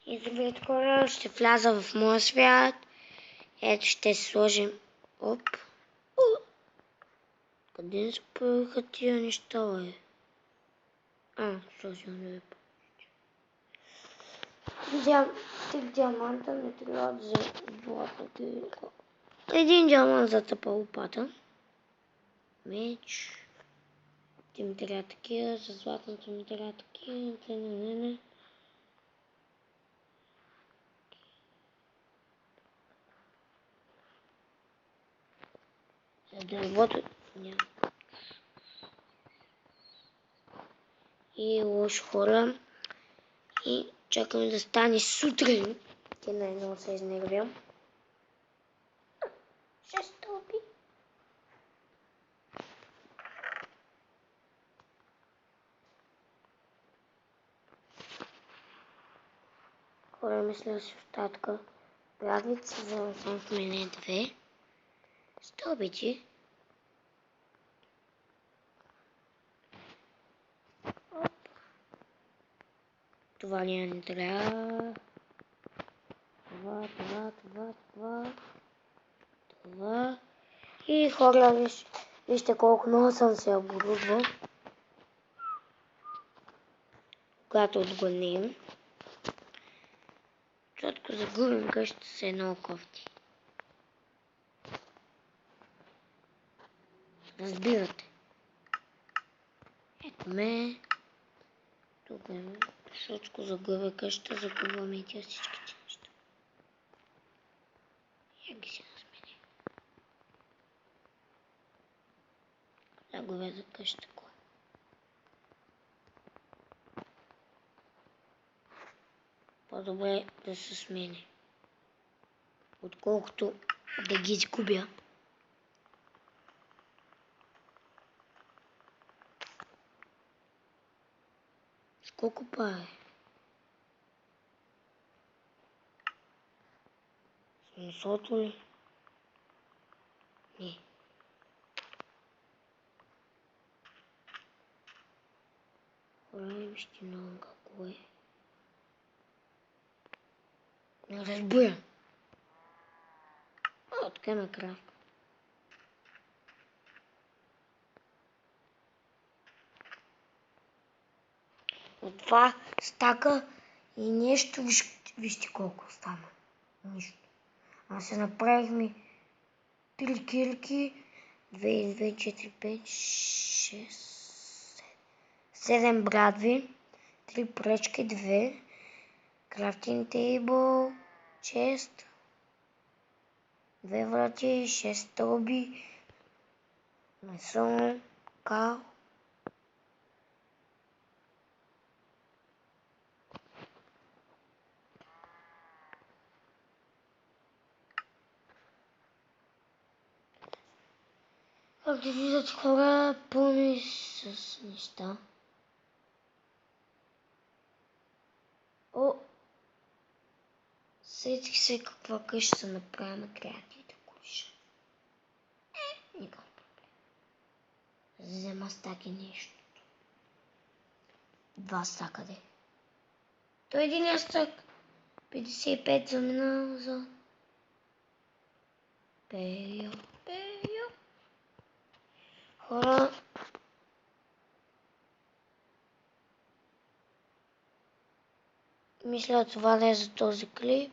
И здравейте хора, ще вляза в моя свят. Ето ще сложим... Оп. Къде се появиха тия неща, бе? Сложим да ви покажа. Тип диаманта не трябва да взема златна кирилка. Един диамант за тъпа лопата. Меч. Ти ми трябва такива, за златното ми трябва такива. Не. За дървото няма. И лошо хора. И чакаме да стане сутрин. Те най-много се изнервям. Ще стопи. Хора, мисля да си остатъка. Брадница, вземам само в мене 2. Стълбичи. Оп. Това не трябва. Това. И хора, вижте колко много съм се оборудвал. Когато отгоним. Чотко загубим къщата се много кофти. Разбирате. Ето ме. Тук е. Защото загубя къщата, загубваме и тя всичките неща. Я ги си насмени. Загубя за къщата. По-добре да се смени. Отколкото да ги изгубя. Сколко пари? 700 ли? Не. Хора, ще много какво е. Не разбира. Така ме крафка. От 2 стака и нещо, вижте колко стана. Нищо. Аз се направихме 3 кирки, 2, 4, 5, 6, 7 брадви, 3 пречки, 2 крафтинг тейбъл, чест, 2 врати, 6 стълби, месо, кал. Както виждате хора, пълни с неща. Сетих се каква къща се направя, трябва да куша. Никакъв проблем. Взема стаки нещо. 2 стака де. То единия стак. 55 замина за... Пейо. Хора. Мисля това да е за този клип.